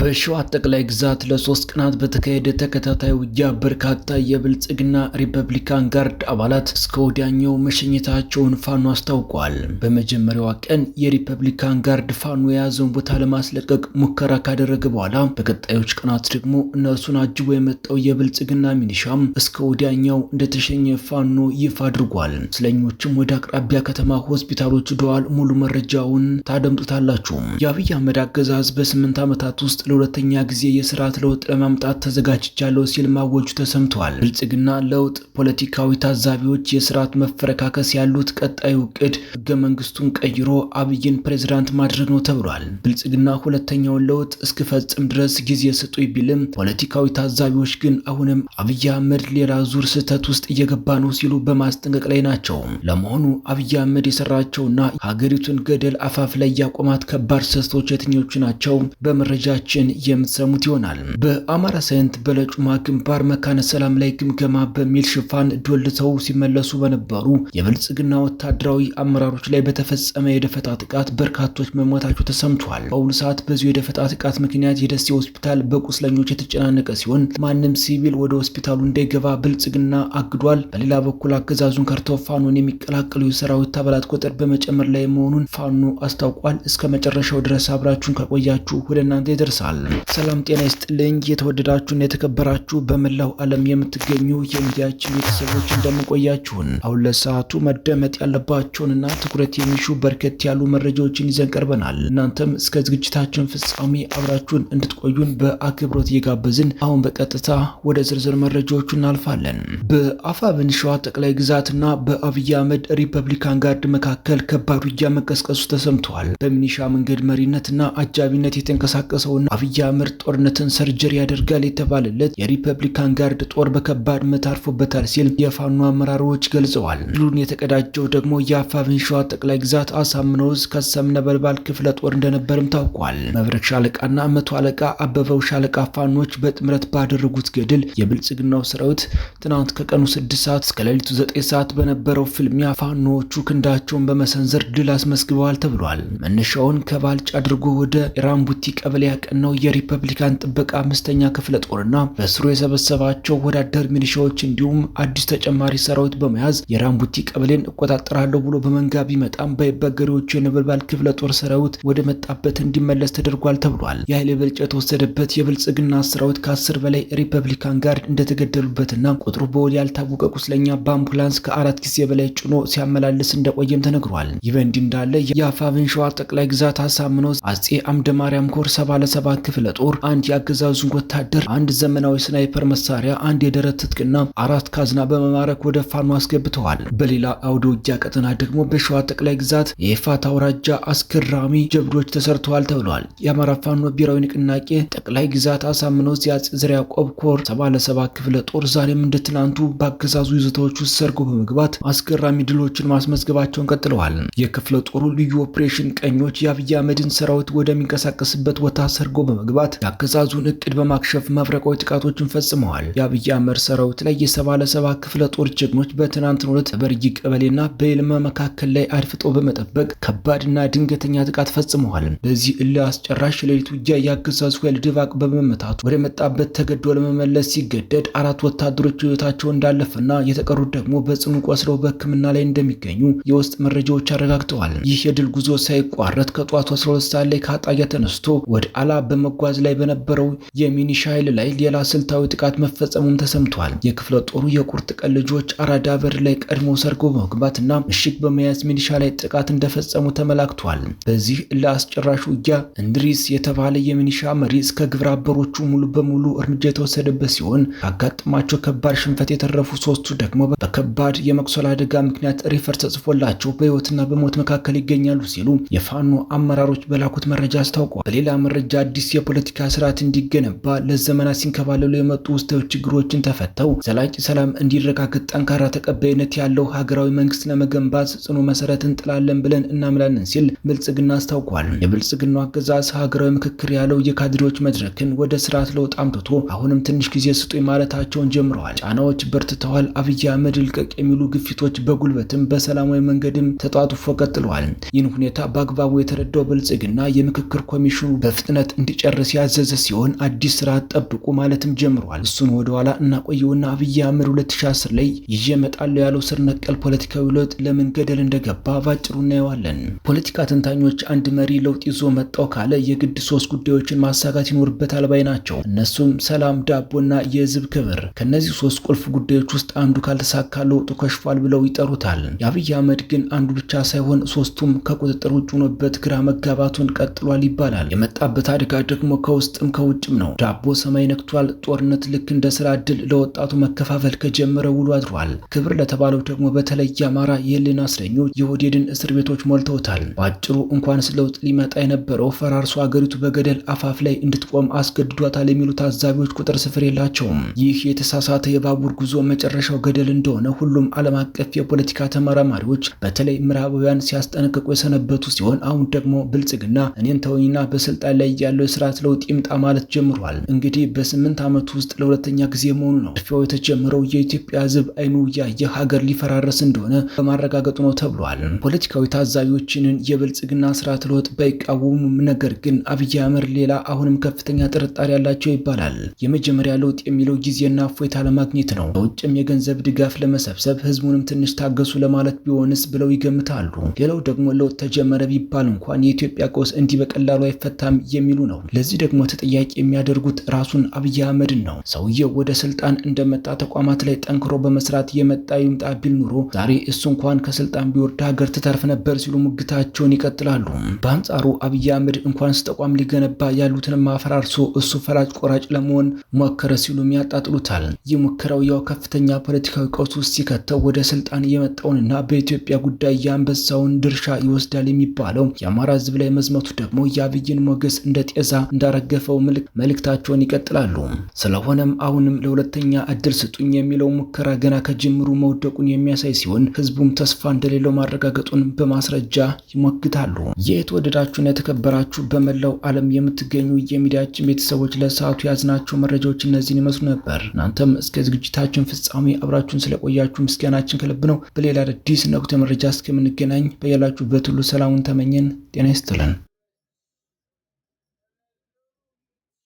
በሸዋ ጠቅላይ ግዛት ለ3 ቀናት በተካሄደ ተከታታይ ውጊያ በርካታ የብልጽግና ሪፐብሊካን ጋርድ አባላት እስከ ወዲያኛው መሸኘታቸውን ፋኖ አስታውቋል። በመጀመሪያው ቀን የሪፐብሊካን ጋርድ ፋኖ የያዘውን ቦታ ለማስለቀቅ ሙከራ ካደረገ በኋላ በቀጣዮች ቀናት ደግሞ እነርሱን አጅቦ የመጣው የብልጽግና ሚኒሻም እስከ ወዲያኛው እንደተሸኘ ፋኖ ይፋ አድርጓል። ስለኞችም ወደ አቅራቢያ ከተማ ሆስፒታሎች ሄደዋል። ሙሉ መረጃውን ታደምጡታላችሁ። የአብይ አህመድ አገዛዝ በ8 ዓመታት ውስጥ ለሁለተኛ ጊዜ የሥርዓት ለውጥ ለማምጣት ተዘጋጅቻለሁ ሲል ማወጁ ተሰምቷል። ብልጽግና ለውጥ ፖለቲካዊ ታዛቢዎች የሥርዓት መፈረካከስ ያሉት ቀጣዩ ዕቅድ ሕገ መንግስቱን ቀይሮ አብይን ፕሬዝዳንት ማድረግ ነው ተብሏል። ብልጽግና ሁለተኛውን ለውጥ እስኪፈጽም ድረስ ጊዜ ስጡኝ ቢልም ፖለቲካዊ ታዛቢዎች ግን አሁንም አብይ አህመድ ሌላ ዙር ስህተት ውስጥ እየገባ ነው ሲሉ በማስጠንቀቅ ላይ ናቸው። ለመሆኑ አብይ አህመድ የሰራቸውና ሀገሪቱን ገደል አፋፍ ላይ ያቆማት ከባድ ስህተቶች የትኞቹ ናቸው? በመረጃችን የምትሰሙት ይሆናል። በአማራ ሳይንት በለጩማ ግንባር መካነ ሰላም ላይ ግምገማ በሚል ሽፋን ዶልተው ሲመለሱ በነበሩ የብልጽግና ወታደራዊ አመራሮች ላይ በተፈጸመ የደፈጣ ጥቃት በርካቶች መሞታቸው ተሰምቷል። በአሁኑ ሰዓት በዚሁ የደፈጣ ጥቃት ምክንያት የደሴ ሆስፒታል በቁስለኞች የተጨናነቀ ሲሆን ማንም ሲቪል ወደ ሆስፒታሉ እንዳይገባ ብልጽግና አግዷል። በሌላ በኩል አገዛዙን ከርተው ፋኖን የሚቀላቀሉ የሰራዊት አባላት ቁጥር በመጨመር ላይ መሆኑን ፋኖ አስታውቋል። እስከ መጨረሻው ድረስ አብራችሁን ከቆያችሁ ወደ እናንተ ይደርሳል። ሰላም ጤና ይስጥልኝ። የተወደዳችሁና የተከበራችሁ በመላው ዓለም የምትገኙ የሚዲያችን ቤተሰቦች እንደምቆያችሁን አሁን ለሰዓቱ መደመጥ ያለባቸውንና ትኩረት የሚሹ በርከት ያሉ መረጃዎችን ይዘን ቀርበናል። እናንተም እስከ ዝግጅታችን ፍጻሜ አብራችሁን እንድትቆዩን በአክብሮት እየጋበዝን አሁን በቀጥታ ወደ ዝርዝር መረጃዎቹ እናልፋለን። በአፋብኃ ሸዋ ጠቅላይ ግዛትና በአብይ አህመድ ሪፐብሊካን ጋርድ መካከል ከባድ ውጊያ መቀስቀሱ ተሰምቷል። በሚኒሻ መንገድ መሪነትና አጃቢነት የተንቀሳቀሰውና አብይ አህመድ ጦርነትን ሰርጀሪ ያደርጋል የተባለለት የሪፐብሊካን ጋርድ ጦር በከባድ ምት አርፎበታል ሲል የፋኖ አመራሮች ገልጸዋል። ድሉን የተቀዳጀው ደግሞ የአፋብኃ ሸዋ ጠቅላይ ግዛት አሳምነው ዕዝ ከሰም ነበልባል ክፍለ ጦር እንደነበርም ታውቋል። መብረቅ ሻለቃና 100 አለቃ አበበው ሻለቃ ፋኖች በጥምረት ባደረጉት ገድል የብልጽግናው ሰራዊት ትናንት ከቀኑ 6 ሰዓት እስከ ሌሊቱ 9 ሰዓት በነበረው ፍልሚያ ፋኖቹ ክንዳቸውን በመሰንዘር ድል አስመዝግበዋል ተብሏል። መነሻውን ከባልጭ አድርጎ ወደ ኢራምቡቲ ቀበሌ ያቀናው የሪፐብሊካን ጥበቃ 5ኛ ክፍለ ጦርና በስሩ የሰበሰባቸው ወዳደር ሚሊሻዎች እንዲሁም አዲስ ተጨማሪ ሰራዊት በመያዝ የራምቡቲ ቀበሌን እቆጣጠራለሁ ብሎ በመንጋ ቢመጣም በይበገሬዎቹ የነበልባል ክፍለ ጦር ሰራዊት ወደ መጣበት እንዲመለስ ተደርጓል ተብሏል። የኃይል ብልጫ የተወሰደበት የብልጽግና ሰራዊት ከ10 በላይ ሪፐብሊካን ጋርድ እንደተገደሉበትና ቁጥሩ በውል ያልታወቀ ቁስለኛ በአምቡላንስ ከ4 ጊዜ በላይ ጭኖ ሲያመላልስ እንደቆየም ተነግሯል። ይህ በእንዲህ እንዳለ የአፋብኃ ሸዋ ጠቅላይ ግዛት አሳምነው ዕዝ አጼ አምደ ማርያም ኮር 77 ክፍለ ጦር አንድ ያገዛዙን ወታደር፣ አንድ ዘመናዊ ስናይፐር መሳሪያ፣ አንድ የደረት ትጥቅና 4 ካዝና በመማረክ ወደ ፋኖ አስገብተዋል። በሌላ አውደ ውጊያ ቀጠና ደግሞ በሸዋ ጠቅላይ ግዛት የኤፋታ አውራጃ አስገራሚ ጀብዶች ተሰርተዋል ተብሏል። የአማራ ፋኖ ብሔራዊ ንቅናቄ ጠቅላይ ግዛት አሳምነው ዕዝ የአጼ ዘርዓ ያዕቆብ ኮር 77 ክፍለ ጦር ዛሬም እንደ ትናንቱ በአገዛዙ ይዞታዎች ውስጥ ሰርጎ በመግባት አስገራሚ ድሎችን ማስመዝገባቸውን ቀጥለዋል። የክፍለ ጦሩ ልዩ ኦፕሬሽን ቀኞች የአብይ አህመድን ሰራዊት ወደሚንቀሳቀስበት ቦታ ሰርጎ በመግባት የአገዛዙን እቅድ በማክሸፍ መብረቃዊ ጥቃቶችን ፈጽመዋል። የአብይ አህመድ ሰራዊት ላይ የ77 ክፍለ ጦር ጀግኖች በትናንትናው ዕለት በበርጊ ቀበሌና በይልማ መካከል ላይ አድፍጦ በመጠበቅ ከባድና ድንገተኛ ጥቃት ፈጽመዋል። በዚህ እልህ አስጨራሽ ሌሊት ውጊያ የአገዛዙ ኃይል ድባቅ በመመታቱ ወደ መጣበት ተገዶ ለመመለስ ሲገደድ 4 ወታደሮች ሕይወታቸው እንዳለፈና የተቀሩት ደግሞ በጽኑ ቆስለው በሕክምና ላይ እንደሚገኙ የውስጥ መረጃዎች አረጋግጠዋል። ይህ የድል ጉዞ ሳይቋረጥ ከጧቱ 12 ሰዓት ላይ ከአጣያ ተነስቶ ወደ አላ በመጓዝ ላይ በነበረው የሚኒሻ ኃይል ላይ ሌላ ስልታዊ ጥቃት መፈጸሙም ተሰምቷል። የክፍለ ጦሩ የቁርጥ ቀን ልጆች አራዳ በር ላይ ቀድሞ ሰርገው በመግባትና ምሽግ በመያዝ ሚኒሻ ላይ ጥቃት እንደፈጸሙ ተመላክቷል። በዚህ ለአስጨራሽ ውጊያ እንድሪስ የተባለ የሚኒሻ መሪ እስከ ግብረ አበሮቹ ሙሉ በሙሉ እርምጃ የተወሰደበት ሲሆን ካጋጠማቸው ከባድ ሽንፈት የተረፉ 3ቱ ደግሞ በከባድ የመቁሰል አደጋ ምክንያት ሪፈር ተጽፎላቸው በሕይወትና በሞት መካከል ይገኛሉ ሲሉ የፋኖ አመራሮች በላኩት መረጃ አስታውቋል። በሌላ መረጃ አዲስ የፖለቲካ ስርዓት እንዲገነባ ለዘመናት ሲንከባለሉ የመጡ ውስጣዊ ችግሮችን ተፈተው ዘላቂ ሰላም እንዲረጋገጥ ጠንካራ ተቀባይነት ያለው ሀገራዊ መንግስት ለመገንባት ጽኑ መሰረት እንጥላለን ብለን እናምናለን ሲል ብልጽግና አስታውቋል። የብልጽግናው አገዛዝ ሀገራዊ ምክክር ያለው የካድሬዎች መድረክን ወደ ስርዓት ለውጥ አምጥቶ አሁንም ትንሽ ጊዜ ስጡኝ ማለታቸውን ጀምረዋል። ጫናዎች በርትተዋል። አብይ አህመድ ልቀቅ የሚሉ ግፊቶች በጉልበትም በሰላማዊ መንገድም ተጧጡፎ ቀጥለዋል። ይህን ሁኔታ በአግባቡ የተረዳው ብልጽግና የምክክር ኮሚሽኑ በፍጥነት እንዲጨርስ ያዘዘ ሲሆን አዲስ ስርዓት ጠብቁ ማለትም ጀምሯል። እሱን ወደ ኋላ እናቆየውና አብይ አህመድ 2010 ላይ ይዤ እመጣለሁ ያለው ስር ነቀል ፖለቲካዊ ለውጥ ለምን ገደል እንደገባ ባጭሩ እናየዋለን። ፖለቲካ ተንታኞች አንድ መሪ ለውጥ ይዞ መጣው ካለ የግድ 3 ጉዳዮችን ማሳካት ይኖርበታል ባይ ናቸው። እነሱም ሰላም፣ ዳቦና የህዝብ ክብር። ከነዚህ 3 ቁልፍ ጉዳዮች ውስጥ አንዱ ካልተሳካ ለውጡ ከሽፏል ብለው ይጠሩታል። የአብይ አህመድ ግን አንዱ ብቻ ሳይሆን 3ቱም ከቁጥጥር ውጭ ሆኖበት ግራ መጋባቱን ቀጥሏል ይባላል። የመጣበት አደጋ ደግሞ ከውስጥም ከውጭም ነው። ዳቦ ሰማይ ነክቷል። ጦርነት ልክ እንደ ስራ ዕድል ለወጣቱ መከፋፈል ከጀመረ ውሎ አድሯል። ክብር ለተባለው ደግሞ በተለይ አማራ የህሊና እስረኞች የኦህዴድን እስር ቤቶች ሞልተውታል። በአጭሩ እንኳንስ ለውጥ ሊመጣ የነበረው ፈራርሶ አገሪቱ በገደል አፋፍ ላይ እንድትቆም አስገድዷታል የሚሉ ታዛቢዎች ቁጥር ስፍር የላቸውም። ይህ የተሳሳተ የባቡር ጉዞ መጨረሻው ገደል እንደሆነ ሁሉም ዓለም አቀፍ የፖለቲካ ተመራማሪዎች በተለይ ምዕራባውያን ሲያስጠነቅቁ የሰነበቱ ሲሆን አሁን ደግሞ ብልጽግና እኔን ተወኝና በስልጣን ላይ ያለው የስርዓት ለውጥ ይምጣ ማለት ጀምሯል። እንግዲህ በ8 ዓመት ውስጥ ለሁለተኛ ጊዜ መሆኑ ነው። ጥፊያው የተጀመረው የኢትዮጵያ ህዝብ አይኑ ያየ ሀገር ሊፈራረስ እንደሆነ በማረጋገጡ ነው ተብሏል። ፖለቲካዊ ታዛቢዎችንን የብልጽግና ስርዓት ለውጥ ባይቃወሙም ነገር ግን አብይ አህመድ ሌላ አሁንም ከፍተኛ ጥርጣሬ ያላቸው ይባላል። የመጀመሪያ ለውጥ የሚለው ጊዜና እፎይታ ለማግኘት ነው። በውጭም የገንዘብ ድጋፍ ለመሰብሰብ ህዝቡንም ትንሽ ታገሱ ለማለት ቢሆንስ ብለው ይገምታሉ። ሌላው ደግሞ ለውጥ ተጀመረ ቢባል እንኳን የኢትዮጵያ ቀውስ እንዲህ በቀላሉ አይፈታም የሚሉ ነው። ለዚህ ደግሞ ተጠያቂ የሚያደርጉት ራሱን አብይ አህመድን ነው። ሰውየው ወደ ስልጣን እንደመጣ ተቋማት ላይ ጠንክሮ በመስራት የመጣ ይምጣ ቢል ኑሮ ዛሬ እሱ እንኳን ከስልጣን ቢወርድ ሀገር ትተርፍ ነበር ሲሉ ሙግታቸውን ይቀጥላሉ። በአንጻሩ አብይ አህመድ እንኳንስ ተቋም ሊገነባ ያሉትን ማፈራርሶ እሱ ፈላጭ ቆራጭ ለመሆን ሞከረ ሲሉም ያጣጥሉታል። ይህ ሙከራው ያው ከፍተኛ ፖለቲካዊ ቀውስ ውስጥ ሲከተው ወደ ስልጣን የመጣውንና በኢትዮጵያ ጉዳይ የአንበሳውን ድርሻ ይወስዳል የሚባለው የአማራ ህዝብ ላይ መዝመቱ ደግሞ የአብይን ሞገስ እንደ ጤዛ እንዳረገፈው መልእክታቸውን ይቀጥላሉ። ስለሆነም አሁንም ለሁለተኛ እድል ስጡኝ የሚለው ሙከራ ገና ከጅምሩ መውደቁን የሚያሳይ ሲሆን ህዝቡም ተስፋ እንደሌለው ማረጋገጡን በማስረጃ ይሞግታሉ። የተወደዳችሁና የተከበራችሁ በመላው ዓለም የምትገኙ የሚዲያችን ቤተሰቦች ለሰዓቱ ያዝናቸው መረጃዎች እነዚህን ይመስሉ ነበር። እናንተም እስከ ዝግጅታችን ፍጻሜ አብራችሁን ስለቆያችሁ ምስጋናችን ከልብ ነው። በሌላ አዲስ ነቁት መረጃ እስከምንገናኝ በያላችሁበት ሁሉ ሰላሙን ተመኘን። ጤና ይስጥልን።